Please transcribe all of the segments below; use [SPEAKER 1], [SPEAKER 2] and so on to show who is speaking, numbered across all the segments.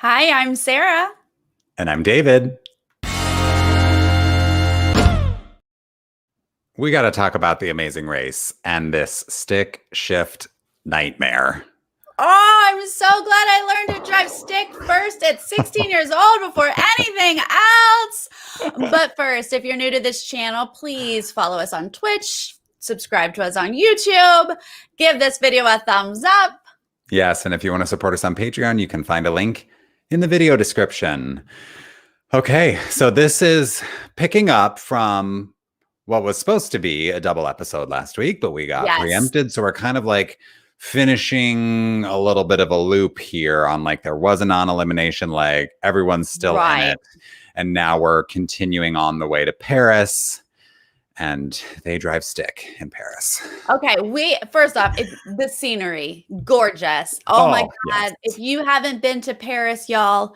[SPEAKER 1] Hi, I'm Sarah.
[SPEAKER 2] And I'm David. We got to talk about the Amazing Race and this stick shift nightmare.
[SPEAKER 1] Oh, I'm so glad I learned to drive stick first at 16 years old before anything else. But first, if you're new to this channel, please follow us on Twitch, subscribe to us on YouTube, give this video a thumbs up.
[SPEAKER 2] Yes, and if you want to support us on Patreon, you can find a link in the video description. Okay, so this is picking up from what was supposed to be a double episode last week, but we got preempted. So we're kind of like finishing a little bit of a loop here on like there was a non-elimination leg. Everyone's still in it. And now we're continuing on the way to Paris. And they drive stick in Paris.
[SPEAKER 1] Okay, first off, the scenery, gorgeous. Oh my God. Yes. If you haven't been to Paris, y'all,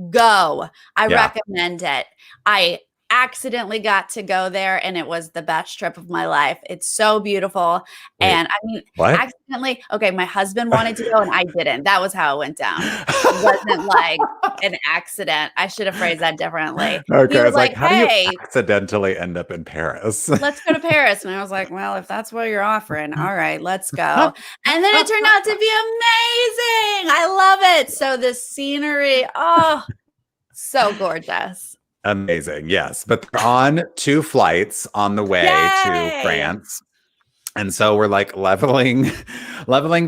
[SPEAKER 1] go. I recommend it. I accidentally got to go there and it was the best trip of my life. It's so beautiful. Wait, and I mean, accidentally, my husband wanted to go and I didn't. That was how it went down. It wasn't like an accident. I should have phrased that differently.
[SPEAKER 2] Okay, I was like, how do you accidentally end up in Paris?
[SPEAKER 1] Let's go to Paris. And I was like, well, if that's what you're offering, all right, let's go. And then it turned out to be amazing. I love it. So the scenery, oh, so gorgeous.
[SPEAKER 2] Amazing. Yes. But they're on 2 flights on the way to France. And so we're like leveling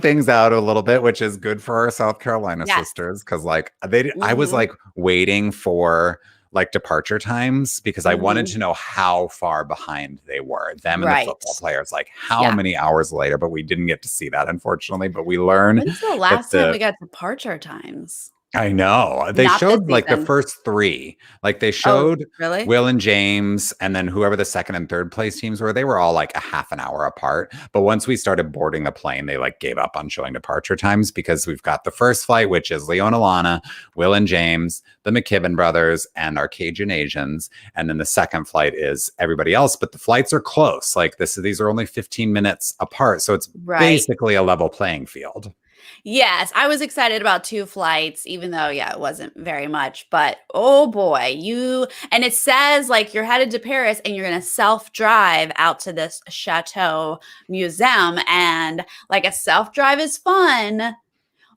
[SPEAKER 2] things out a little bit, which is good for our South Carolina sisters. Cause like I was like waiting for like departure times because I wanted to know how far behind they were, them and the football players, like how many hours later, but we didn't get to see that, unfortunately. But we learned.
[SPEAKER 1] When's the last time we got departure times?
[SPEAKER 2] I know. They showed like the first 3. Like they showed Will and James and then whoever the second and third place teams were, they were all like a half an hour apart. But once we started boarding the plane, they like gave up on showing departure times because we've got the first flight, which is Leo and Alana, Will and James, the McKibben brothers, and our Cajun Asians. And then the second flight is everybody else, but the flights are close. Like these are only 15 minutes apart. So it's basically a level playing field.
[SPEAKER 1] Yes, I was excited about 2 flights, even though, it wasn't very much. But oh boy, and it says like you're headed to Paris and you're going to self-drive out to this Chateau Museum. And like a self-drive is fun,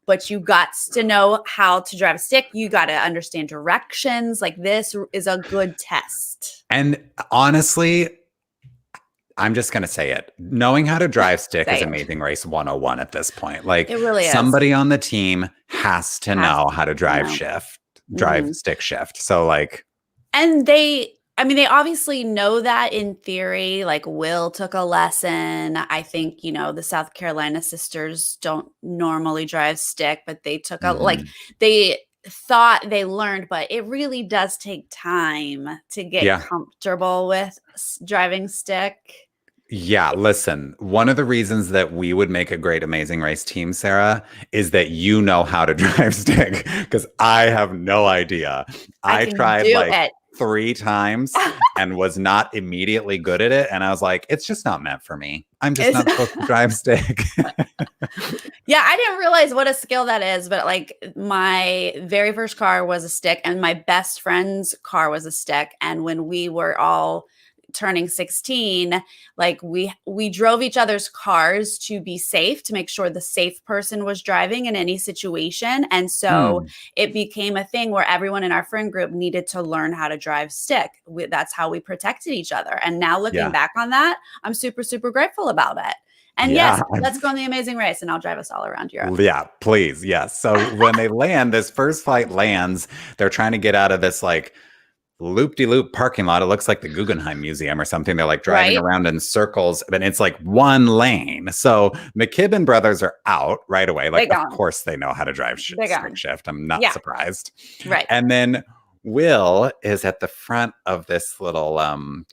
[SPEAKER 1] but you got to know how to drive a stick. You got to understand directions. Like this is a good test.
[SPEAKER 2] And honestly, I'm just going to say it. Knowing how to drive stick is Amazing Race 101 at this point. Like
[SPEAKER 1] it really is.
[SPEAKER 2] Somebody on the team has to know how to drive stick shift. So like.
[SPEAKER 1] And they obviously know that in theory. Like Will took a lesson. I think, the South Carolina sisters don't normally drive stick, but they took they thought they learned, but it really does take time to get comfortable with driving stick.
[SPEAKER 2] Yeah, listen, one of the reasons that we would make a great Amazing Race team, Sarah, is that you know how to drive stick because I have no idea. I tried like 3 times and was not immediately good at it. And I was like, it's just not meant for me. I'm just not supposed to drive stick.
[SPEAKER 1] Yeah, I didn't realize what a skill that is, but like my very first car was a stick and my best friend's car was a stick. And when we were all turning 16, like we drove each other's cars to be safe, to make sure the safe person was driving in any situation. And so it became a thing where everyone in our friend group needed to learn how to drive stick. That's how we protected each other. And now looking back on that, I'm super, super grateful about it. And yes, let's go on the Amazing Race and I'll drive us all around Europe.
[SPEAKER 2] Yeah, please. Yes. So when they land, this first flight lands, they're trying to get out of this like loop-de-loop parking lot. It looks like the Guggenheim Museum or something. They're like driving around in circles, but it's like 1 lane. So McKibben brothers are out right away. Like, of course they know how to drive stick shift. I'm not surprised.
[SPEAKER 1] Right.
[SPEAKER 2] And then Will is at the front of this little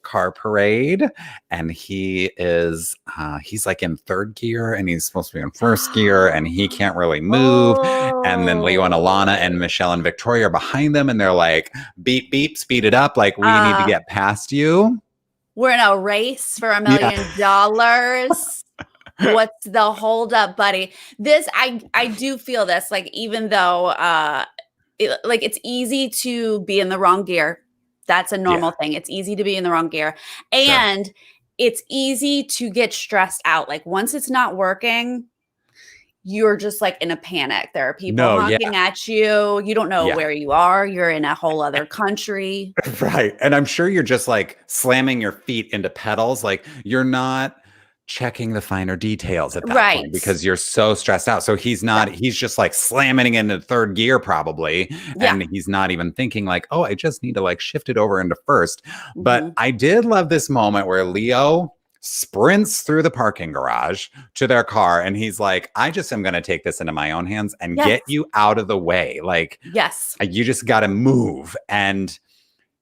[SPEAKER 2] car parade, and he is he's like in 3rd gear and he's supposed to be in 1st gear and he can't really move. And then Leo and Alana and Michelle and Victoria are behind them and they're like, beep, beep, speed it up. Like, we need to get past you.
[SPEAKER 1] We're in a race for $1 million. What's the holdup, buddy? This, I do feel this, like, even though like it's easy to be in the wrong gear. That's a normal thing. It's easy to be in the wrong gear. And it's easy to get stressed out. Like once it's not working, you're just like in a panic. There are people honking at you. You don't know where you are. You're in a whole other country.
[SPEAKER 2] Right. And I'm sure you're just like slamming your feet into pedals. Like you're not checking the finer details at that point because you're so stressed out. So he's just like slamming into third gear probably. And he's not even thinking like, oh, I just need to like shift it over into first. But I did love this moment where Leo sprints through the parking garage to their car. And he's like, I just am going to take this into my own hands and get you out of the way. Like, you just got to move. And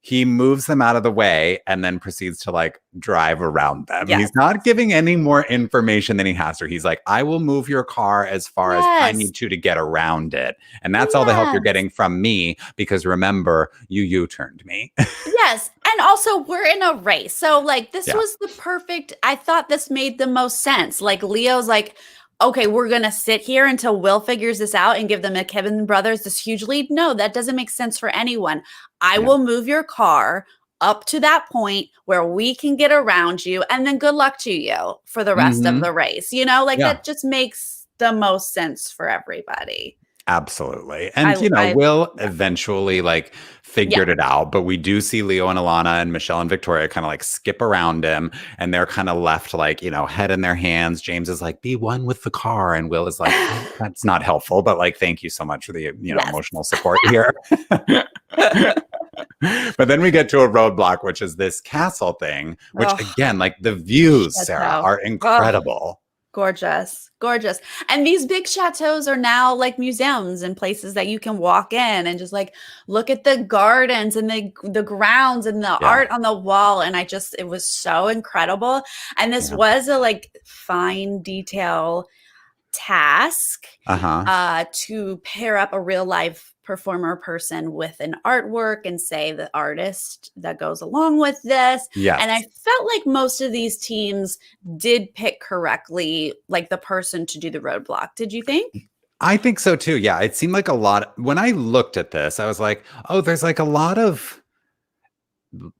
[SPEAKER 2] he moves them out of the way and then proceeds to like drive around them. He's not giving any more information than he has to. He's like, I will move your car as far as I need to get around it. And that's all the help you're getting from me because remember, you U-turned me.
[SPEAKER 1] Yes. And also we're in a race. So like this was the perfect, I thought this made the most sense. Like Leo's like, okay, we're going to sit here until Will figures this out and give the McKibben brothers this huge lead. No, that doesn't make sense for anyone. I will move your car up to that point where we can get around you and then good luck to you for the rest of the race. You know, like that just makes the most sense for everybody.
[SPEAKER 2] Absolutely. And, Will eventually like figured it out. But we do see Leo and Alana and Michelle and Victoria kind of like skip around him. And they're kind of left like, head in their hands. James is like, be one with the car. And Will is like, oh, that's not helpful. But like, thank you so much for the, emotional support here. But then we get to a roadblock, which is this castle thing, which again, like the views, Sarah, are incredible.
[SPEAKER 1] Gorgeous. And these big chateaus are now like museums and places that you can walk in and just like look at the gardens and the grounds and the art on the wall. And it was so incredible. And this was a like fine detail task to pair up a real life performer person with an artwork and say the artist that goes along with this. And I felt like most of these teams did pick correctly, like the person to do the roadblock. Did you think?
[SPEAKER 2] I think so too. Yeah. It seemed like a lot. When I looked at this, I was like, oh, there's like a lot of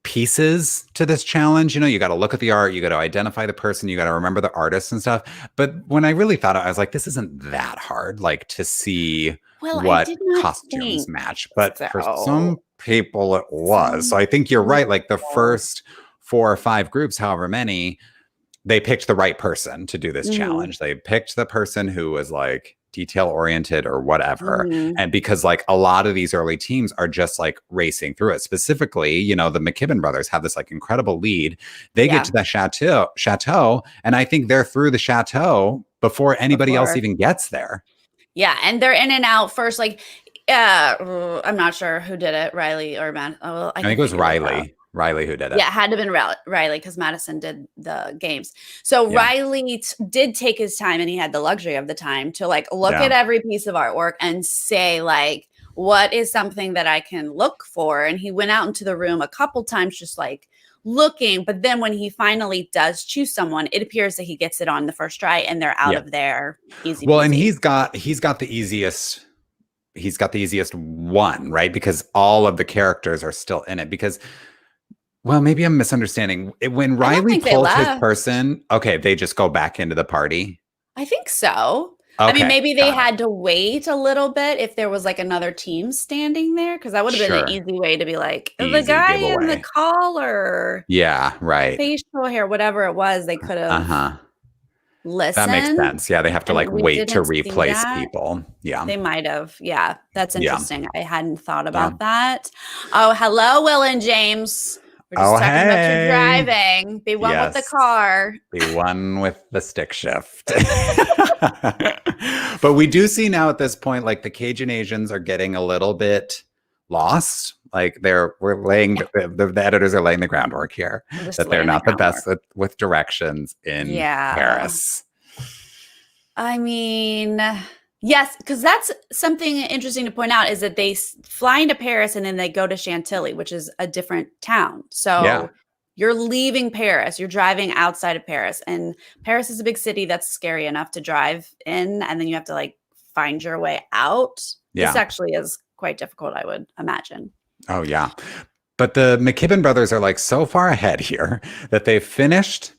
[SPEAKER 2] pieces to this challenge. You got to look at the art, you got to identify the person, you got to remember the artist and stuff. But when I really thought I was like, this isn't that hard, like to see what costumes match. But for some people it was. So I think you're right. Like the first 4 or 5 groups, however many, they picked the right person to do this challenge. They picked the person who was like detail oriented or whatever. And because like a lot of these early teams are just like racing through it. Specifically, the McKibben brothers have this like incredible lead. They get to that chateau. And I think they're through the chateau before anybody else even gets there.
[SPEAKER 1] Yeah. And they're in and out first. Like, I'm not sure who did it, Riley or Matt. Oh,
[SPEAKER 2] I think it was Riley. Riley who did it.
[SPEAKER 1] Yeah, it had to have been Riley because Madison did the games. So Riley did take his time and he had the luxury of the time to like look at every piece of artwork and say like, what is something that I can look for? And he went out into the room a couple times just like looking. But then when he finally does choose someone, it appears that he gets it on the first try and they're out of there. Easy.
[SPEAKER 2] Well, and he's got the easiest. He's got the easiest one, right? Because all of the characters are still in it because. Well, maybe I'm misunderstanding. When Riley pulls his person, okay, they just go back into the party?
[SPEAKER 1] I think so. Okay, I mean, maybe they had to wait a little bit if there was like another team standing there, because that would have been an easy way to be like, the guy in the collar.
[SPEAKER 2] Yeah, right.
[SPEAKER 1] Facial hair, whatever it was, they could have listened.
[SPEAKER 2] That makes sense. Yeah, they have to like wait to replace people. Yeah.
[SPEAKER 1] They might have. Yeah, that's interesting. I hadn't thought about that. Oh, hello, Will and James. We're just talking about your driving. Be one with the car.
[SPEAKER 2] Be one with the stick shift. But we do see now at this point, like the Cajun Asians are getting a little bit lost. Like the editors are laying the groundwork here that they're not the best with directions in Paris.
[SPEAKER 1] I mean, yes, because that's something interesting to point out is that they fly into Paris and then they go to Chantilly, which is a different town. So you're leaving Paris, you're driving outside of Paris, and Paris is a big city that's scary enough to drive in, and then you have to like find your way out. This actually is quite difficult, I would imagine.
[SPEAKER 2] Oh, yeah. But the McKibben brothers are like so far ahead here that they've finished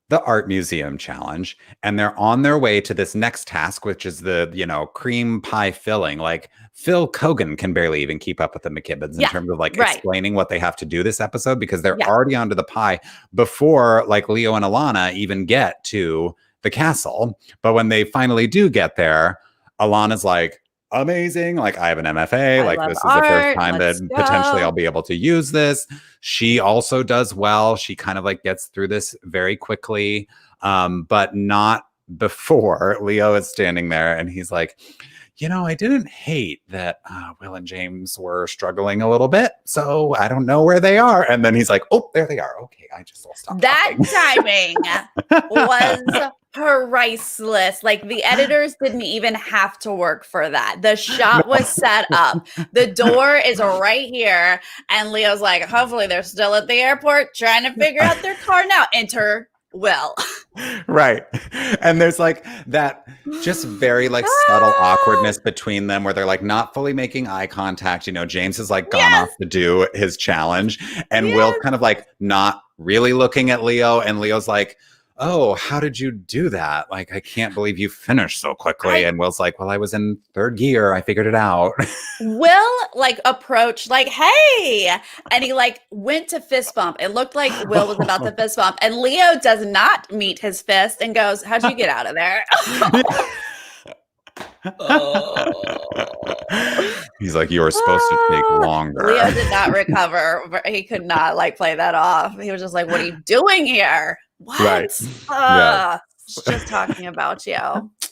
[SPEAKER 2] the art museum challenge and they're on their way to this next task, which is the, cream pie filling. Like Phil Kogan can barely even keep up with the McKibbens in terms of like explaining what they have to do this episode, because they're already onto the pie before like Leo and Alana even get to the castle. But when they finally do get there, Alana's like, amazing. Like, I have an MFA. Like, this is the first time that potentially I'll be able to use this. She also does well. She kind of like gets through this very quickly, but not before Leo is standing there and he's like, I didn't hate that Will and James were struggling a little bit, so I don't know where they are. And then he's like, oh, there they are. Okay, I just will stop.
[SPEAKER 1] That timing was priceless. Like, the editors didn't even have to work for that. The shot was set up. The door is right here. And Leo's like, hopefully they're still at the airport trying to figure out their car now. Enter Will.
[SPEAKER 2] Right. And there's like that just very like subtle awkwardness between them where they're like not fully making eye contact. James has like gone off to do his challenge and Will's kind of like not really looking at Leo. And Leo's like, oh, how did you do that? Like, I can't believe you finished so quickly. And Will's like, well, I was in third gear. I figured it out.
[SPEAKER 1] Will like approached like, hey, and he like went to fist bump. It looked like Will was about to fist bump. And Leo does not meet his fist and goes, how'd you get out of there?
[SPEAKER 2] He's like, you were supposed to take longer.
[SPEAKER 1] Leo did not recover. He could not like play that off. He was just like, what are you doing here? What?
[SPEAKER 2] Right.
[SPEAKER 1] Just talking about you.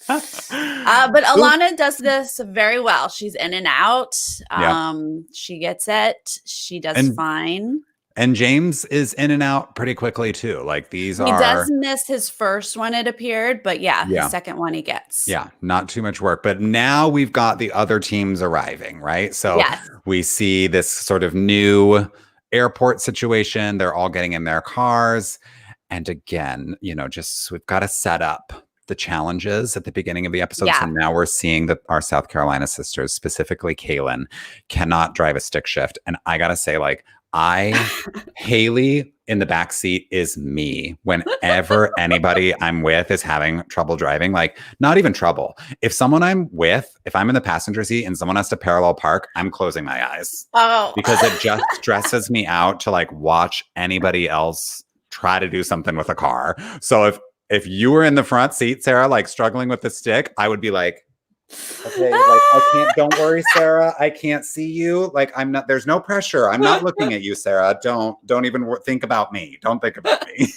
[SPEAKER 1] But Alana does this very well. She's in and out. She gets it. She does fine.
[SPEAKER 2] And James is in and out pretty quickly too. Like he
[SPEAKER 1] does miss his first one, it appeared, but his second one he gets.
[SPEAKER 2] Yeah, not too much work. But now we've got the other teams arriving, right? So we see this sort of new airport situation. They're all getting in their cars. And again, we've got to set up the challenges at the beginning of the episode. Yeah. So now we're seeing that our South Carolina sisters, specifically Kaylin, cannot drive a stick shift. And I got to say, like, Haley in the back seat is me whenever anybody I'm with is having trouble driving. Like, not even trouble. If I'm in the passenger seat and someone has to parallel park, I'm closing my eyes. Oh, because it just stresses me out to like watch anybody else try to do something with a car. So if you were in the front seat, Sarah, like struggling with the stick, I would be like, okay, like don't worry, Sarah, I can't see you. Like there's no pressure. I'm not looking at you, Sarah. Don't even think about me. Don't think about me.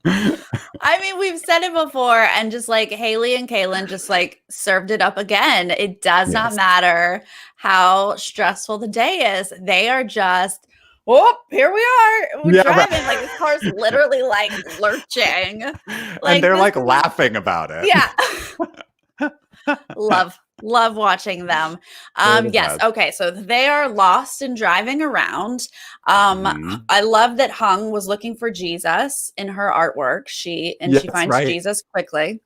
[SPEAKER 1] I mean, we've said it before, and just like Haley and Kaylin just like served it up again. It does not matter how stressful the day is. They are just, here we are. We're driving. Like, this car's literally like lurching. Like,
[SPEAKER 2] and they're like laughing about it.
[SPEAKER 1] Yeah. Love watching them. Yes. Okay. So they are lost and driving around. I love that Hung was looking for Jesus in her artwork. She finds Jesus quickly.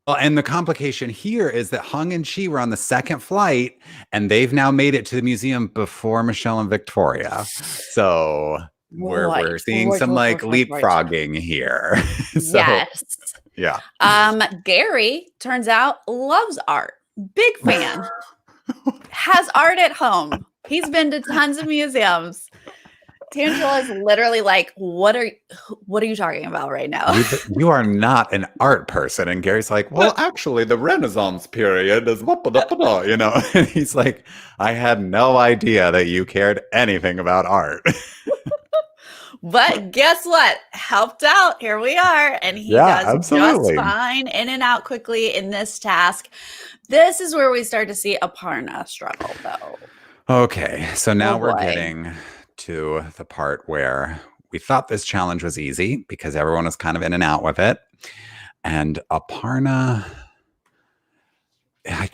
[SPEAKER 2] Well, and the complication here is that Hung and Chi were on the second flight, and they've now made it to the museum before Michelle and Victoria. So we're seeing some like leapfrogging here. So,
[SPEAKER 1] yes.
[SPEAKER 2] Yeah.
[SPEAKER 1] Gary turns out loves art. Big fan. Has art at home. He's been to tons of museums. Tangela is literally like, what are you talking about right now?
[SPEAKER 2] You are not an art person. And Gary's like, well, actually, the Renaissance period is and he's like, I had no idea that you cared anything about art.
[SPEAKER 1] But guess what? Helped out. Here we are. And he does just fine, in and out quickly in this task. This is where we start to see Aparna struggle, though.
[SPEAKER 2] Okay. So now we're getting to the part where we thought this challenge was easy because everyone was kind of in and out with it. And Aparna, I'm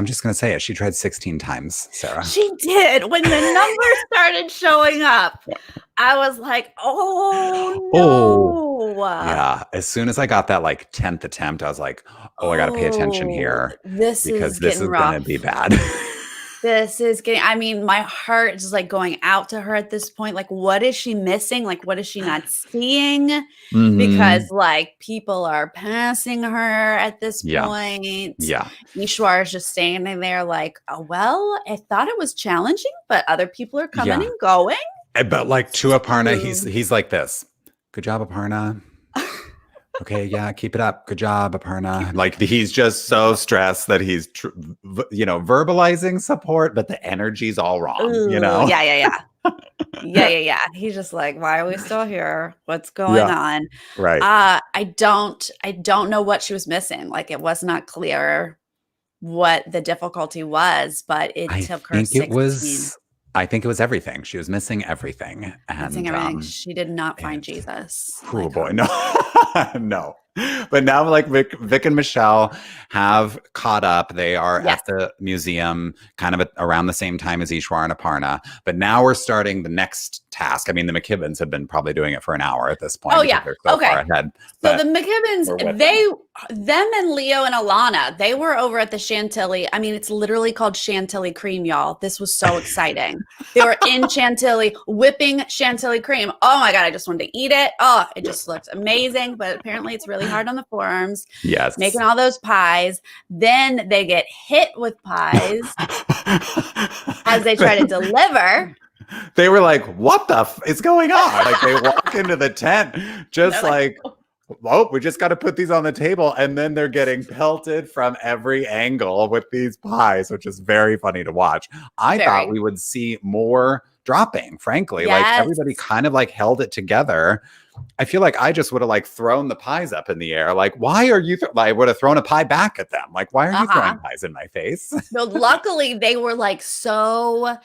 [SPEAKER 2] just going to say it. She tried 16 times, Sarah.
[SPEAKER 1] She did. When the numbers started showing up, I was like, oh,
[SPEAKER 2] Yeah. As soon as I got that like 10th attempt, I was like, oh, I got to pay attention here
[SPEAKER 1] this
[SPEAKER 2] because
[SPEAKER 1] is
[SPEAKER 2] this
[SPEAKER 1] getting
[SPEAKER 2] is
[SPEAKER 1] rough.
[SPEAKER 2] going to be bad.
[SPEAKER 1] This is getting, I mean, my heart is like going out to her at this point. Like, what is she missing? Like, what is she not seeing? Because like people are passing her at this point.
[SPEAKER 2] Yeah.
[SPEAKER 1] Ishwar is just standing there like, oh, well, I thought it was challenging, but other people are coming and going.
[SPEAKER 2] But like to Aparna, he's like this. Good job, Aparna. Okay, yeah, keep it up. Good job, Aparna. Like he's just so stressed that he's, verbalizing support, but the energy's all wrong.
[SPEAKER 1] Ooh, yeah. He's just like, why are we still here? What's going on?
[SPEAKER 2] Right.
[SPEAKER 1] I don't know what she was missing. Like it was not clear what the difficulty was, but it took her 16.
[SPEAKER 2] I think it was everything. She was missing everything.
[SPEAKER 1] Missing everything. She did not find Jesus.
[SPEAKER 2] Oh boy, no. No. But now like Vic and Michelle have caught up. They are at the museum kind of around the same time as Ishwar and Aparna. But now we're starting the next task. I mean, the McKibbins have been probably doing it for an hour at this point.
[SPEAKER 1] Oh yeah.
[SPEAKER 2] They're so far ahead.
[SPEAKER 1] So the McKibbins, them and Leo and Alana, they were over at the Chantilly. I mean, it's literally called Chantilly cream, y'all. This was so exciting. They were in Chantilly whipping Chantilly cream. Oh my God, I just wanted to eat it. Oh, it just looks amazing. But apparently it's really hard on the forearms.
[SPEAKER 2] Yes.
[SPEAKER 1] Making all those pies. Then they get hit with pies as they try to deliver.
[SPEAKER 2] They were like, what the is going on? Like they walk into the tent just like, oh, we just got to put these on the table. And then they're getting pelted from every angle with these pies, which is very funny to watch. I thought we would see more dropping, frankly. Like everybody kind of like held it together. I feel like I just would have like thrown the pies up in the air. Like, why are you? I would have thrown a pie back at them. Like, why are you throwing pies in my face?
[SPEAKER 1] No, luckily they were like so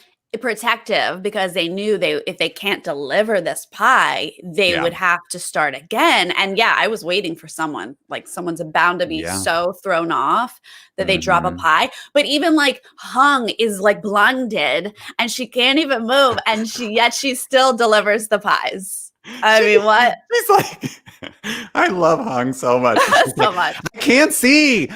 [SPEAKER 1] protective because they knew if they can't deliver this pie, they would have to start again. And I was waiting for someone. Like someone's bound to be so thrown off that they drop a pie. But even like Hung is like blinded and she can't even move, and she still delivers the pies. I mean, what?
[SPEAKER 2] She's like, I love Hung so much.
[SPEAKER 1] So much.
[SPEAKER 2] I can't see.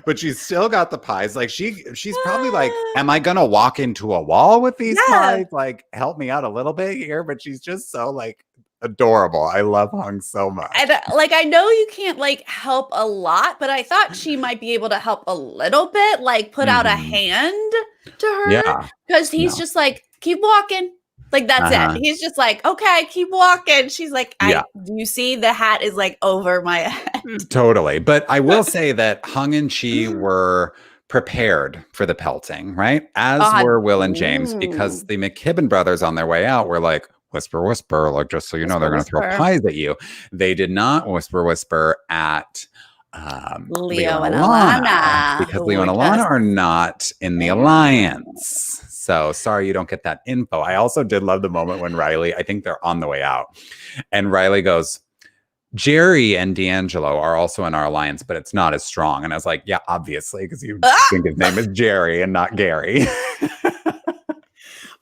[SPEAKER 2] But she's still got the pies. Like she's probably like, am I gonna walk into a wall with these pies? Like, help me out a little bit here. But she's just so like adorable. I love Hung so much.
[SPEAKER 1] And like, I know you can't like help a lot, but I thought she might be able to help a little bit, like put out a hand to her. Yeah. Because he's just like, keep walking. Like, that's it. He's just like, okay, keep walking. She's like, do you see the hat is like over my head?
[SPEAKER 2] Totally. But I will say that Hung and Chi were prepared for the pelting, right? As were Will and James, because the McKibbin brothers on their way out were like, whisper, whisper, like, just so you know, they're going to throw pies at you. They did not whisper, whisper at Leo and Alana, because Leo and Alana are not in the alliance. So sorry you don't get that info. I also did love the moment when Riley, I think they're on the way out, and Riley goes, Jerry and D'Angelo are also in our alliance, but it's not as strong. And I was like, yeah, obviously, because you think his name is Jerry and not Gary.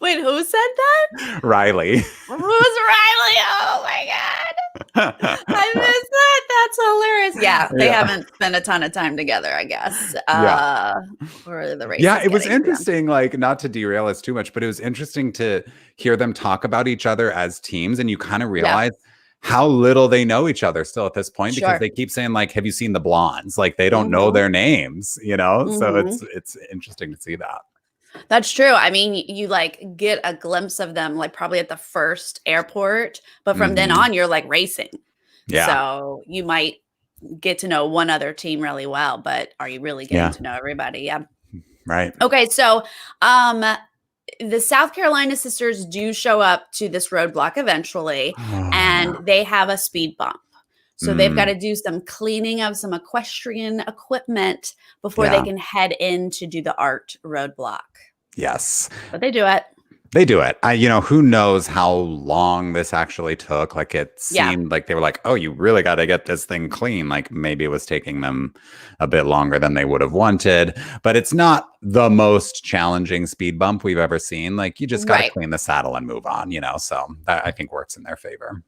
[SPEAKER 1] Wait, who said that?
[SPEAKER 2] Riley.
[SPEAKER 1] Who's Riley? Oh my God. I missed that. That's hilarious. Yeah, they haven't spent a ton of time together, I guess. For the race.
[SPEAKER 2] Yeah, it was interesting, like, not to derail us too much, but it was interesting to hear them talk about each other as teams. And you kind of realize how little they know each other still at this point, because they keep saying, like, have you seen the blondes? Like, they don't know their names, you know? So it's interesting to see that.
[SPEAKER 1] That's true. I mean, you like get a glimpse of them, like probably at the first airport, but from then on, you're like racing. Yeah. So you might get to know one other team really well, but are you really getting to know everybody? Yeah.
[SPEAKER 2] Right.
[SPEAKER 1] Okay. So, the South Carolina sisters do show up to this roadblock eventually, and they have a speed bump. So they've got to do some cleaning of some equestrian equipment before they can head in to do the art roadblock.
[SPEAKER 2] Yes.
[SPEAKER 1] But they do it.
[SPEAKER 2] They do it. Who knows how long this actually took? Like, it seemed like they were like, oh, you really got to get this thing clean. Like, maybe it was taking them a bit longer than they would have wanted. But it's not the most challenging speed bump we've ever seen. Like, you just got to clean the saddle and move on, So that, I think, works in their favor.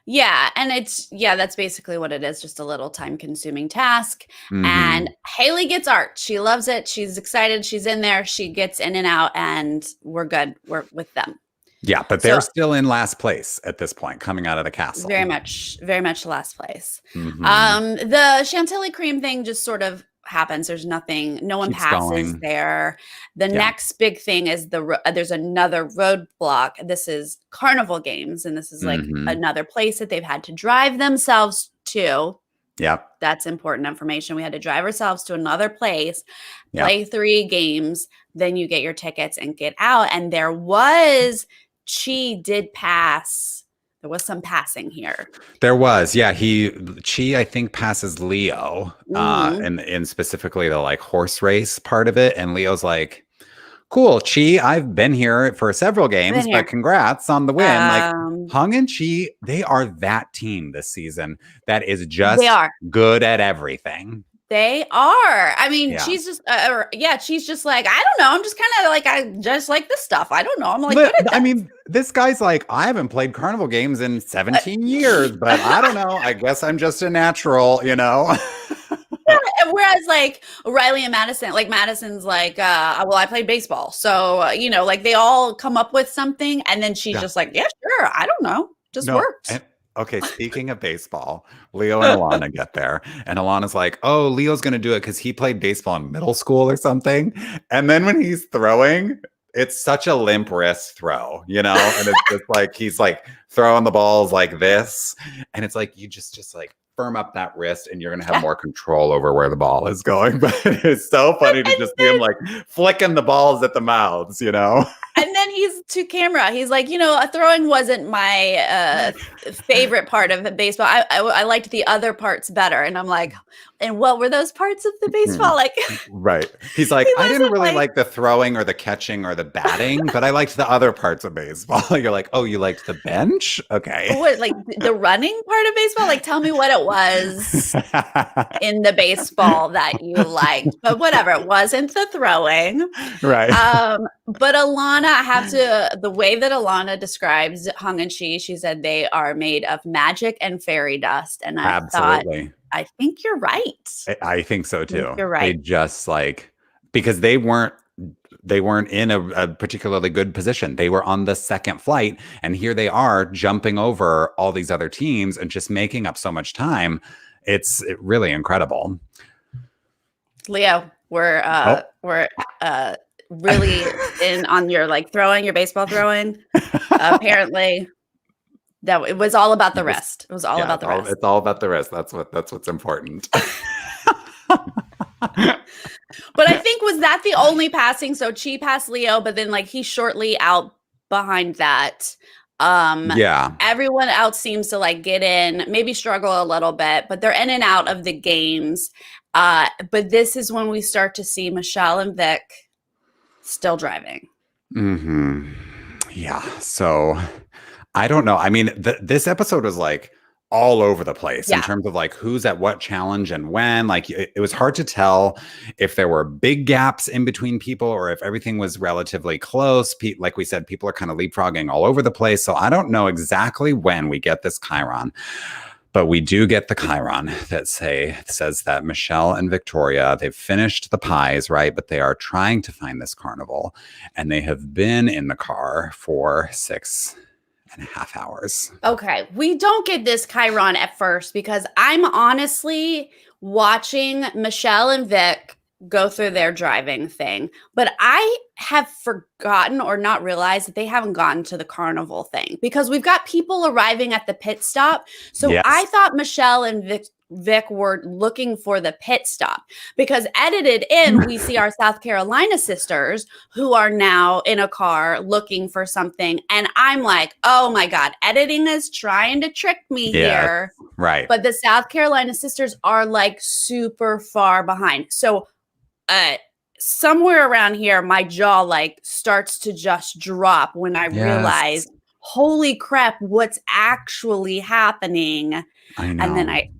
[SPEAKER 1] Yeah, and that's basically what it is, just a little time-consuming task. And Haley gets art. She loves it. She's excited. She's in there. She gets in and out, and we're good. We're with them.
[SPEAKER 2] Yeah, but they're still in last place at this point, coming out of the castle.
[SPEAKER 1] Very much last place. The Chantilly cream thing just sort of happens. There's nothing, no one passes there. The next big thing is there's another roadblock. This is Carnival Games, and this is like another place that they've had to drive themselves to.
[SPEAKER 2] Yep.
[SPEAKER 1] That's important information. We had to drive ourselves to another place, play 3 games, then you get your tickets and get out. And Chi did pass. There was some passing here.
[SPEAKER 2] There was, yeah. Chi, I think, passes Leo, in specifically the like horse race part of it. And Leo's like, cool, Chi, I've been here for several games, but congrats on the win. Like Hung and Chi, they are that team this season that is just good at everything.
[SPEAKER 1] They are. I mean, she's just, she's just like, I don't know. I'm just kind of like, I just like this stuff. I don't know. I'm like, good at that.
[SPEAKER 2] I mean, this guy's like, I haven't played Carnival Games in 17 years, but I don't know. I guess I'm just a natural, you know?
[SPEAKER 1] Whereas like Riley and Madison, like Madison's like, well, I played baseball. So, you know, like they all come up with something. And then she's just like, yeah, sure. I don't know. Just works.
[SPEAKER 2] Okay, speaking of baseball, Leo and Alana get there, and Alana's like, oh, Leo's going to do it because he played baseball in middle school or something. And then when he's throwing, it's such a limp wrist throw, you know? And it's just like, he's like throwing the balls like this. And it's like, you just like firm up that wrist and you're going to have more control over where the ball is going. But it's so funny to just see him like flicking the balls at the mouths, you know?
[SPEAKER 1] And then he's to camera. He's like, you know, throwing wasn't my favorite part of the baseball. I liked the other parts better. And I'm like, and what were those parts of the baseball? Like,
[SPEAKER 2] right. He's like, I didn't really like the throwing or the catching or the batting, but I liked the other parts of baseball. You're like, oh, you liked the bench? Okay.
[SPEAKER 1] What, like the running part of baseball? Like, tell me what it was in the baseball that you liked. But whatever, it wasn't the throwing.
[SPEAKER 2] Right.
[SPEAKER 1] But Alana, the way that Alana describes Hung and Chi, she said they are made of magic and fairy dust. And I thought, I think you're right.
[SPEAKER 2] I think so too.
[SPEAKER 1] You're right.
[SPEAKER 2] They just like, because they weren't in a particularly good position. They were on the second flight, and here they are jumping over all these other teams and just making up so much time. It's really incredible.
[SPEAKER 1] Leo, we're really in on your like throwing, your baseball throwing. Apparently that it was all about the rest. It was all about the rest.
[SPEAKER 2] It's all about the rest. That's what's important.
[SPEAKER 1] But I think, was that the only passing? So Chi passed Leo, but then like he's shortly out behind that. Everyone else seems to like get in, maybe struggle a little bit, but they're in and out of the games. But this is when we start to see Michelle and Vic still driving.
[SPEAKER 2] Yeah. So I don't know. I mean, this episode was like all over the place in terms of like who's at what challenge and when. Like it was hard to tell if there were big gaps in between people or if everything was relatively close. Like we said, people are kind of leapfrogging all over the place. So I don't know exactly when we get this Chiron. But we do get the Chiron that says that Michelle and Victoria, they've finished the pies, right? But they are trying to find this carnival. And they have been in the car for 6.5 hours.
[SPEAKER 1] Okay. We don't get this Chiron at first because I'm honestly watching Michelle and Vic go through their driving thing. But I have forgotten or not realized that they haven't gotten to the carnival thing because we've got people arriving at the pit stop. So I thought Michelle and Vic were looking for the pit stop because edited in, we see our South Carolina sisters who are now in a car looking for something. And I'm like, oh my God, editing is trying to trick me here.
[SPEAKER 2] Right.
[SPEAKER 1] But the South Carolina sisters are like super far behind. So somewhere around here, my jaw like starts to just drop when I realize, holy crap, what's actually happening.
[SPEAKER 2] I know.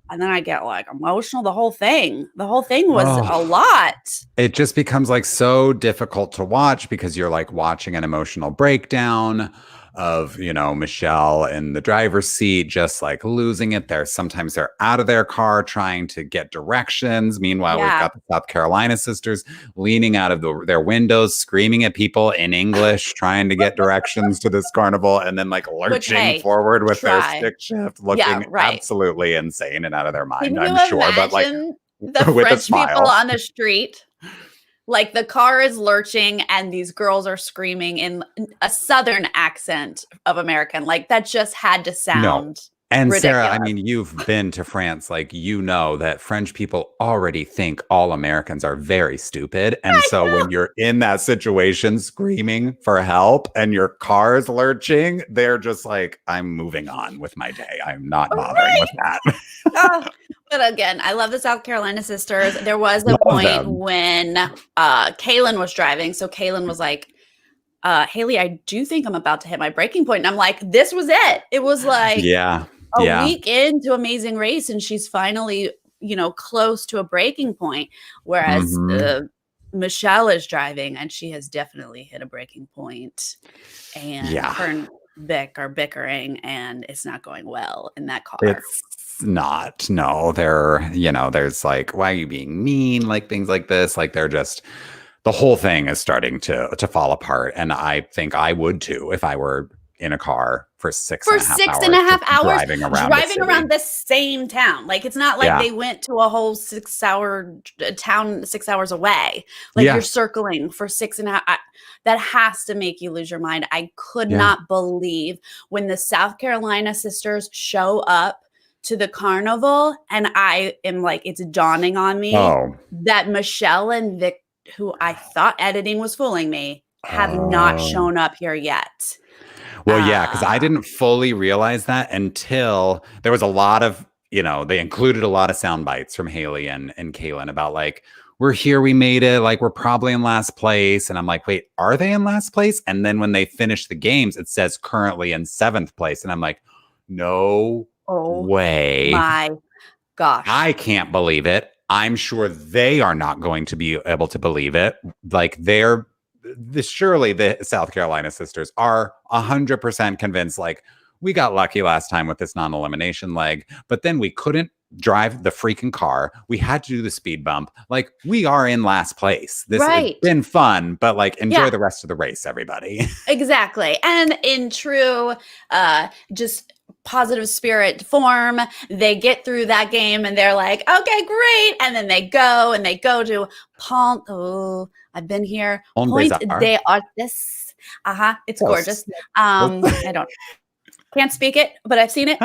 [SPEAKER 1] And then I get like emotional. The whole thing was a lot.
[SPEAKER 2] It just becomes like so difficult to watch because you're like watching an emotional breakdown of, Michelle in the driver's seat, just like losing it. Sometimes they're out of their car trying to get directions. Meanwhile, we've got the South Carolina sisters leaning out of their windows, screaming at people in English, trying to get directions to this carnival, and then like lurching forward with their stick shift, looking absolutely insane and out of their mind, I'm sure. But like
[SPEAKER 1] the French people on the street. Like the car is lurching and these girls are screaming in a Southern accent of American. Like that just had to sound
[SPEAKER 2] And
[SPEAKER 1] ridiculous.
[SPEAKER 2] Sarah, I mean, you've been to France. Like, that French people already think all Americans are very stupid. And so when you're in that situation screaming for help and your car is lurching, they're just like, I'm moving on with my day. I'm not bothering with that.
[SPEAKER 1] But again, I love the South Carolina sisters. There was a point when Kaylin was driving. So Kaylin was like, Haley, I do think I'm about to hit my breaking point. And I'm like, this was it. It was like a week into Amazing Race, and she's finally, close to a breaking point. Whereas Michelle is driving, and she has definitely hit a breaking point. And her and Vic are bickering, and it's not going well in that car.
[SPEAKER 2] It's not. No, there's like, why are you being mean? Like things like this. Like they're just, the whole thing is starting to fall apart. And I think I would too if I were in a car for six and a half hours driving around
[SPEAKER 1] the same town. Like it's not like they went to a whole 6-hour town 6 hours away. Like you're circling for 6.5. That has to make you lose your mind. I could not believe when the South Carolina sisters show up to the carnival, and I am like, it's dawning on me that Michelle and Vic, who I thought editing was fooling me, have not shown up here yet.
[SPEAKER 2] Well, because I didn't fully realize that until there was a lot of, they included a lot of sound bites from Haley and Kaylin about like, we're here, we made it, like we're probably in last place. And I'm like, wait, are they in last place? And then when they finish the games, it says currently in 7th place. And I'm like, no way.
[SPEAKER 1] My gosh.
[SPEAKER 2] I can't believe it. I'm sure they are not going to be able to believe it. Like surely the South Carolina sisters are 100% convinced, like, we got lucky last time with this non-elimination leg, but then we couldn't drive the freaking car. We had to do the speed bump. Like, we are in last place. This has been fun, but like, enjoy the rest of the race, everybody.
[SPEAKER 1] Exactly. And in true, just positive spirit form, they get through that game and they're like, okay, great. And then they go to Pont. Oh, I've been here. Point des Arts. It's gorgeous. Can't speak it, but I've seen it.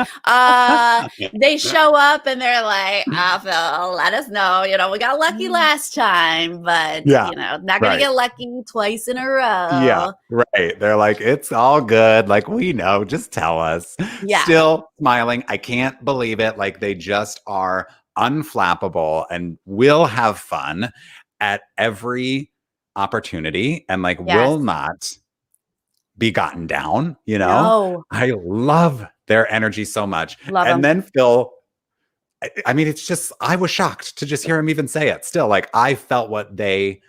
[SPEAKER 1] They show up and they're like, Phil, let us know. We got lucky last time, but not going to get lucky twice in a row.
[SPEAKER 2] Yeah, right. They're like, it's all good. Like, we know, just tell us. Yeah. Still smiling. I can't believe it. Like, they just are unflappable and will have fun at every opportunity and like will not be gotten down, No. I love their energy so much. Then Phil, I mean, it's just, I was shocked to just hear him even say it still. Like, I felt what their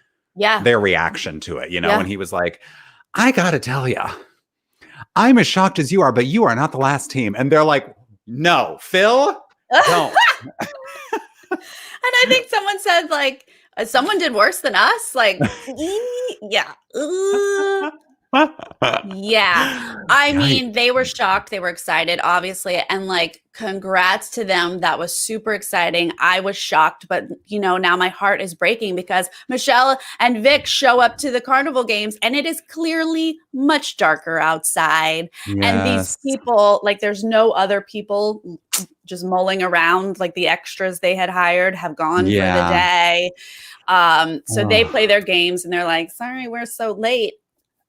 [SPEAKER 2] reaction to it, and he was like, I gotta tell you, I'm as shocked as you are, but you are not the last team. And they're like, no, Phil, don't.
[SPEAKER 1] And I think someone said like, someone did worse than us. Like, I mean, they were shocked. They were excited, obviously. And like, congrats to them. That was super exciting. I was shocked, but now my heart is breaking because Michelle and Vic show up to the carnival games and it is clearly much darker outside. Yes. And these people, like, there's no other people just mulling around. Like the extras they had hired have gone for the day. So they play their games and they're like, sorry, we're so late.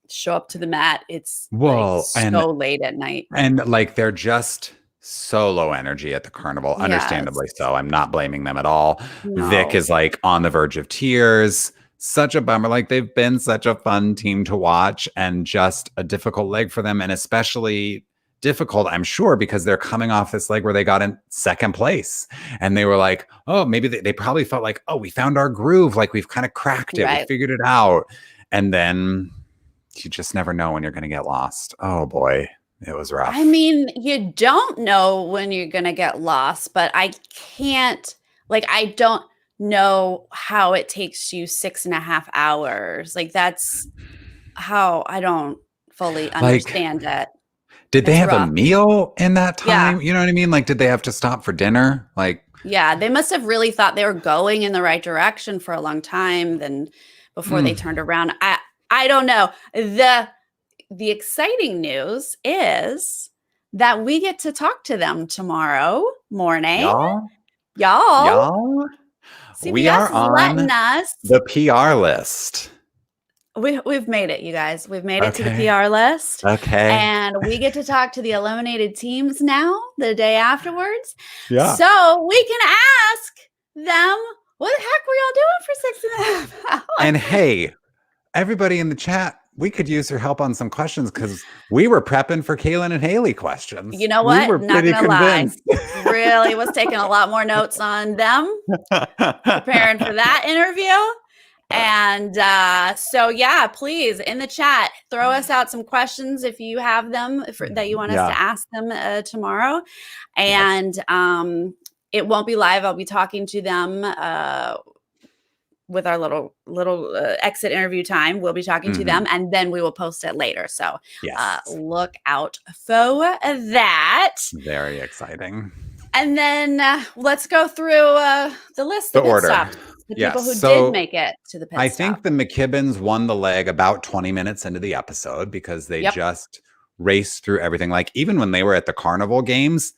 [SPEAKER 1] Show up to the mat. It's so late at night.
[SPEAKER 2] And like, they're just so low energy at the carnival, understandably so. I'm not blaming them at all. No. Vic is like on the verge of tears. Such a bummer. Like, they've been such a fun team to watch and just a difficult leg for them. And especially difficult, I'm sure, because they're coming off this leg where they got in 2nd place and they were like, oh, maybe they probably felt like, oh, we found our groove. Like, we've kind of cracked it. We figured it out. And then you just never know when you're going to get lost. Oh boy, it was rough.
[SPEAKER 1] I mean, you don't know when you're going to get lost, but I don't know how it takes you 6.5 hours. Like, that's how I don't fully understand it.
[SPEAKER 2] Did they have a meal in that time?
[SPEAKER 1] Yeah.
[SPEAKER 2] You know what I mean? Like, did they have to stop for dinner? Like,
[SPEAKER 1] yeah, they must have really thought they were going in the right direction for a long time then before they turned around. I don't know. The exciting news is that we get to talk to them tomorrow morning.
[SPEAKER 2] Y'all.
[SPEAKER 1] CBS
[SPEAKER 2] we are on the PR list.
[SPEAKER 1] We've made it, you guys. We've made it to the PR list.
[SPEAKER 2] Okay.
[SPEAKER 1] And we get to talk to the eliminated teams now the day afterwards.
[SPEAKER 2] Yeah.
[SPEAKER 1] So we can ask them, what the heck were y'all doing for 6.5 hours?
[SPEAKER 2] And hey, everybody in the chat, we could use your help on some questions because we were prepping for Kaylin and Haley questions.
[SPEAKER 1] You know what?
[SPEAKER 2] We were
[SPEAKER 1] Not
[SPEAKER 2] pretty convinced.
[SPEAKER 1] Really was taking a lot more notes on them, preparing for that interview. And so, yeah, please, in the chat, throw us out some questions if you have them that you want us to ask them tomorrow. And it won't be live. I'll be talking to them with our little exit interview time. We'll be talking to them, and then we will post it later. So look out for that.
[SPEAKER 2] Very exciting.
[SPEAKER 1] And then let's go through the list.
[SPEAKER 2] The order.
[SPEAKER 1] The people who did make it to the pit stop.
[SPEAKER 2] I think the McKibbins won the leg about 20 minutes into the episode because they just raced through everything. Like, even when they were at the carnival games,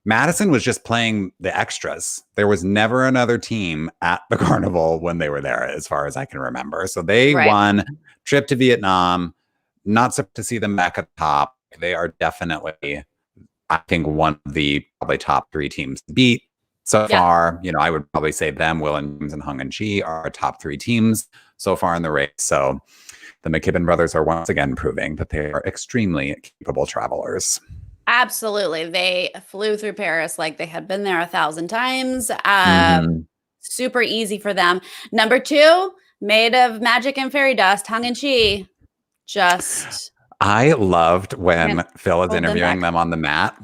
[SPEAKER 2] Madison was just playing the extras. There was never another team at the carnival when they were there, as far as I can remember. So they won trip to Vietnam. Not to see them back at the top. They are definitely, I think, one of the probably top 3 teams to beat. So far, you know, I would probably say them, Will and James and Hung and Chi are our top 3 teams so far in the race. So the McKibbin brothers are once again proving that they are extremely capable travelers.
[SPEAKER 1] Absolutely. They flew through Paris like they had been there 1,000 times. Super easy for them. Number 2, made of magic and fairy dust, Hung and Chi.
[SPEAKER 2] I loved when Phil is interviewing them on the mat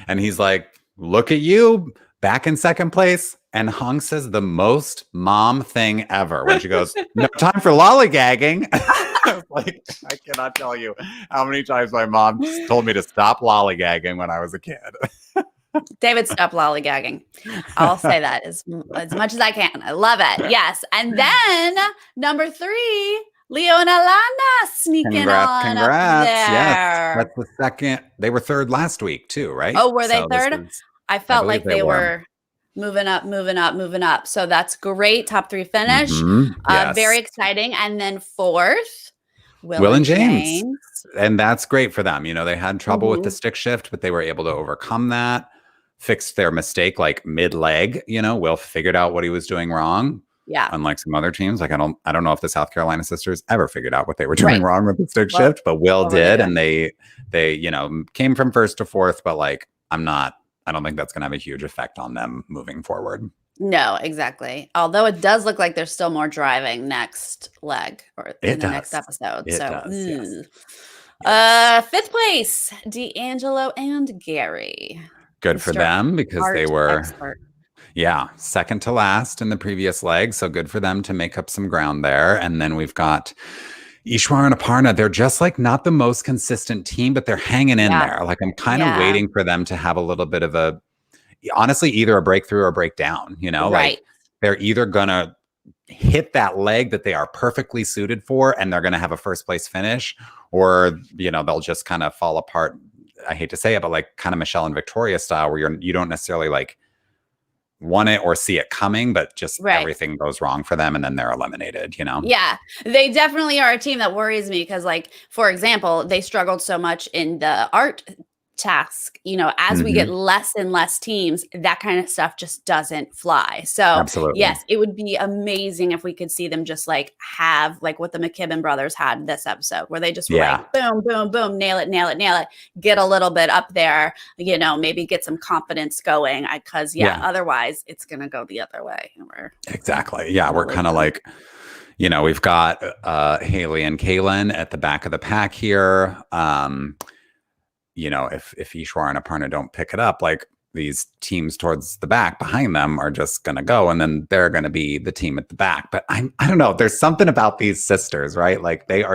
[SPEAKER 2] and he's like, look at you. Back in second place, and Hung says the most mom thing ever when she goes, no time for lollygagging. Like, I cannot tell you how many times my mom told me to stop lollygagging when I was a kid.
[SPEAKER 1] David, stop lollygagging. I'll say that as much as I can. I love it. Yes. And then number 3, Leo and Alana sneaking on up there.
[SPEAKER 2] Yes, that's the second. They were 3rd last week too, right?
[SPEAKER 1] Oh, were they 3rd? I felt like they were moving up. So that's great. Top 3 finish. Very exciting. And then 4th, Will and James.
[SPEAKER 2] And that's great for them. You know, they had trouble with the stick shift, but they were able to overcome that, fixed their mistake like mid-leg. You know, Will figured out what he was doing wrong.
[SPEAKER 1] Yeah.
[SPEAKER 2] Unlike some other teams. Like, I don't know if the South Carolina sisters ever figured out what they were doing wrong with the stick shift, but Will did. And they, you know, came from 1st to 4th, but like, I don't think that's going to have a huge effect on them moving forward.
[SPEAKER 1] No, exactly. Although it does look like there's still more driving next leg or in the next episode.
[SPEAKER 2] It does,
[SPEAKER 1] yes. 5th place, D'Angelo and Gary.
[SPEAKER 2] Good for them because they were, second to last in the previous leg. So good for them to make up some ground there. And then we've got Ishwar and Aparna. They're just like not the most consistent team, but they're hanging in there. Like, I'm kind of waiting for them to have a little bit of honestly, either a breakthrough or a breakdown, you know, like they're either going to hit that leg that they are perfectly suited for and they're going to have a 1st place finish, or, you know, they'll just kind of fall apart. I hate to say it, but like kind of Michelle and Victoria style, where you don't necessarily like want it or see it coming, but just everything goes wrong for them and then they're eliminated, you know?
[SPEAKER 1] Yeah, they definitely are a team that worries me because, like, for example, they struggled so much in the art task, you know, as we get less and less teams, that kind of stuff just doesn't fly. So yes, it would be amazing if we could see them just like have like what the McKibbin brothers had this episode, where they just were like, boom, boom, boom, nail it, get a little bit up there, you know, maybe get some confidence going, because otherwise it's going to go the other way.
[SPEAKER 2] Exactly. Yeah. We're kind of like, we've got Haley and Kaylin at the back of the pack here. If Ishwar and Aparna don't pick it up, like these teams towards the back behind them are just going to go, and then they're going to be the team at the back. But I don't know. There's something about these sisters, right? Like they're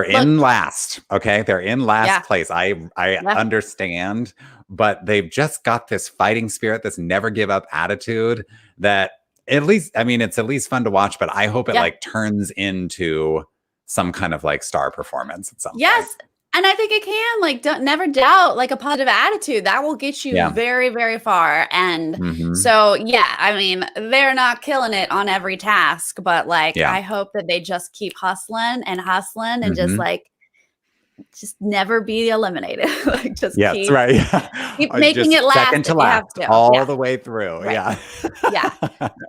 [SPEAKER 2] in last. Okay. They're in last place. I understand, but they've just got this fighting spirit, this never give up attitude that it's at least fun to watch, but I hope it like turns into some kind of like star performance at some point.
[SPEAKER 1] And I think it can, like, never doubt, like, a positive attitude that will get you very, very far. And so, I mean, they're not killing it on every task, but like, I hope that they just keep hustling and just like, just never be eliminated. Like, just keep making it last.
[SPEAKER 2] Second to last, all the way through. Right.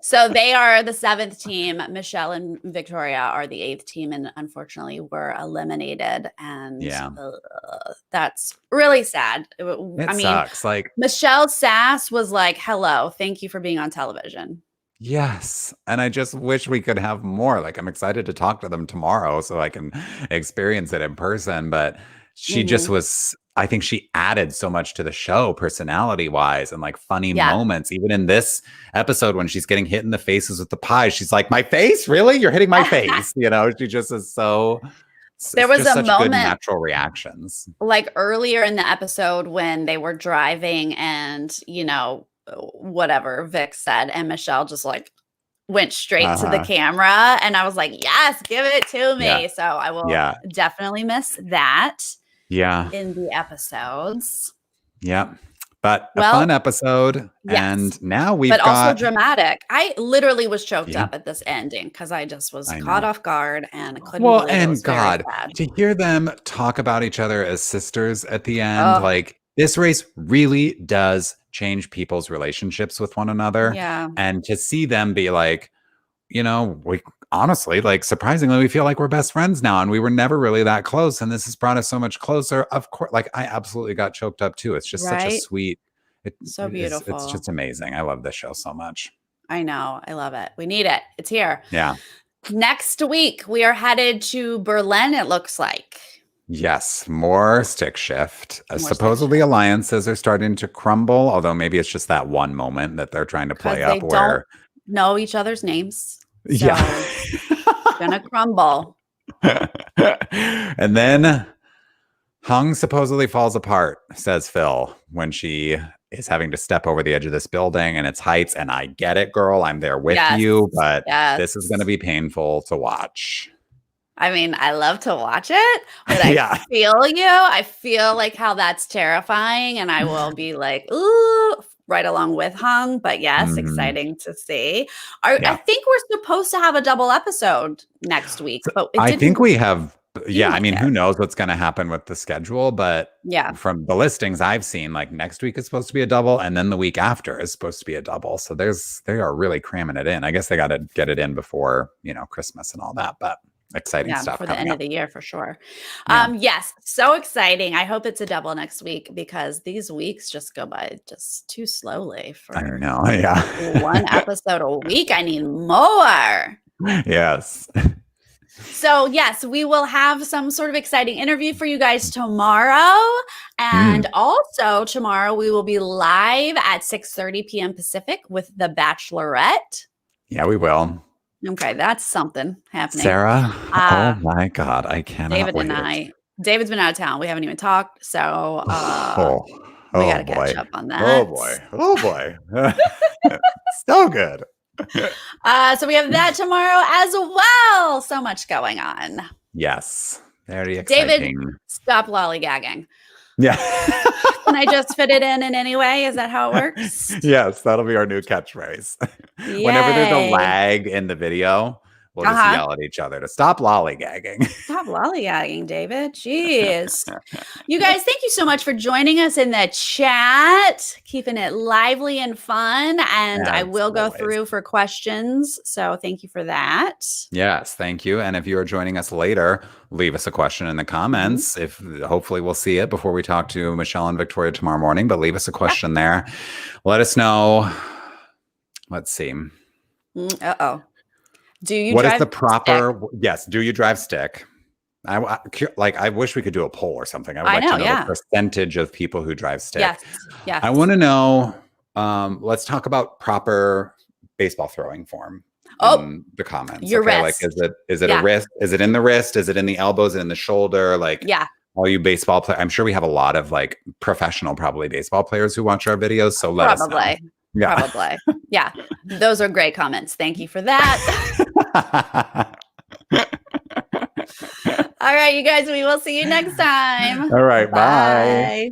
[SPEAKER 1] So they are the 7th team. Michelle and Victoria are the 8th team, and unfortunately were eliminated. And that's really sad.
[SPEAKER 2] It sucks. Like,
[SPEAKER 1] Michelle Sass was like, "Hello, thank you for being on television."
[SPEAKER 2] Yes. And I just wish we could have more. Like, I'm excited to talk to them tomorrow so I can experience it in person. But she just I think she added so much to the show personality wise and like funny moments. Even in this episode, when she's getting hit in the faces with the pie, she's like, "My face? Really? You're hitting my face?" She just is so.
[SPEAKER 1] There was a moment,
[SPEAKER 2] good natural reactions.
[SPEAKER 1] Like earlier in the episode when they were driving and, whatever Vic said, and Michelle just like went straight to the camera, and I was like, yes, give it to me. So I will definitely miss that in the episodes.
[SPEAKER 2] But a fun episode. And now we've got
[SPEAKER 1] also dramatic. I literally was choked up at this ending because I just was caught off guard and I couldn't believe it. Was very sad.
[SPEAKER 2] To hear them talk about each other as sisters at the end, like, this race really does change people's relationships with one another. And to see them be like, we honestly, like, surprisingly, we feel like we're best friends now, and we were never really that close. And this has brought us so much closer. Of course, like, I absolutely got choked up too. It's just such a sweet,
[SPEAKER 1] so beautiful.
[SPEAKER 2] It's just amazing. I love this show so much.
[SPEAKER 1] I know. I love it. We need it. It's here.
[SPEAKER 2] Yeah.
[SPEAKER 1] Next week, we are headed to Berlin, it looks like.
[SPEAKER 2] Yes, more stick shift. Supposedly alliances are starting to crumble, although maybe it's just that one moment that they're trying to play up where
[SPEAKER 1] don't know each other's names. So gonna crumble.
[SPEAKER 2] And then Hung supposedly falls apart, says Phil, when she is having to step over the edge of this building and its heights. And I get it, girl. I'm there with you, but this is going to be painful to watch.
[SPEAKER 1] I mean, I love to watch it, but I feel you. I feel like how that's terrifying, and I will be like, ooh, right along with Hung. But yes, exciting to see. I think we're supposed to have a double episode next week, but
[SPEAKER 2] I think we have. I mean, who knows what's going to happen with the schedule, but from the listings I've seen, like, next week is supposed to be a double, and then the week after is supposed to be a double. So they are really cramming it in. I guess they got to get it in before, Christmas and all that, but exciting stuff
[SPEAKER 1] for the end of the year for sure. Yes, so exciting. I hope it's a double next week, because these weeks just go by just too slowly for
[SPEAKER 2] I know,
[SPEAKER 1] one episode a week. I need more.
[SPEAKER 2] Yes.
[SPEAKER 1] So yes, we will have some sort of exciting interview for you guys tomorrow. And also tomorrow we will be live at 6:30 p.m. Pacific with The Bachelorette.
[SPEAKER 2] Yeah, we will.
[SPEAKER 1] Okay, that's something happening.
[SPEAKER 2] Sarah, oh my God, I cannot wait.
[SPEAKER 1] David's been out of town. We haven't even talked, so we got to catch up on that.
[SPEAKER 2] Oh boy. So good.
[SPEAKER 1] So we have that tomorrow as well. So much going on.
[SPEAKER 2] Yes, very exciting.
[SPEAKER 1] David, stop lollygagging.
[SPEAKER 2] Yeah.
[SPEAKER 1] Can I just fit it in any way? Is that how it works?
[SPEAKER 2] Yes, that'll be our new catchphrase. Whenever there's a lag in the video, we'll just yell at each other to stop lollygagging. Stop
[SPEAKER 1] lollygagging, David. Jeez. You guys, thank you so much for joining us in the chat, keeping it lively and fun. And I will go through for questions. So thank you for that.
[SPEAKER 2] Yes, thank you. And if you are joining us later, leave us a question in the comments. If hopefully we'll see it before we talk to Michelle and Victoria tomorrow morning, but leave us a question there. Let us know. Let's see.
[SPEAKER 1] Uh-oh. Do you
[SPEAKER 2] what
[SPEAKER 1] drive
[SPEAKER 2] is the proper
[SPEAKER 1] stick?
[SPEAKER 2] Yes, do you drive stick? I wish we could do a poll or something. I would like
[SPEAKER 1] know,
[SPEAKER 2] to know the percentage of people who drive stick.
[SPEAKER 1] Yes. Yes.
[SPEAKER 2] I want to know, let's talk about proper baseball throwing form in the comments.
[SPEAKER 1] Your wrist.
[SPEAKER 2] Like, is it a wrist? Is it in the wrist? Is it in the elbows? Is it in the shoulder? Like, all you baseball players, I'm sure we have a lot of like professional, probably baseball players who watch our videos. So let us know. Yeah.
[SPEAKER 1] Probably. Yeah. Those are great comments. Thank you for that. All right, you guys, we will see you next time.
[SPEAKER 2] All right. Bye.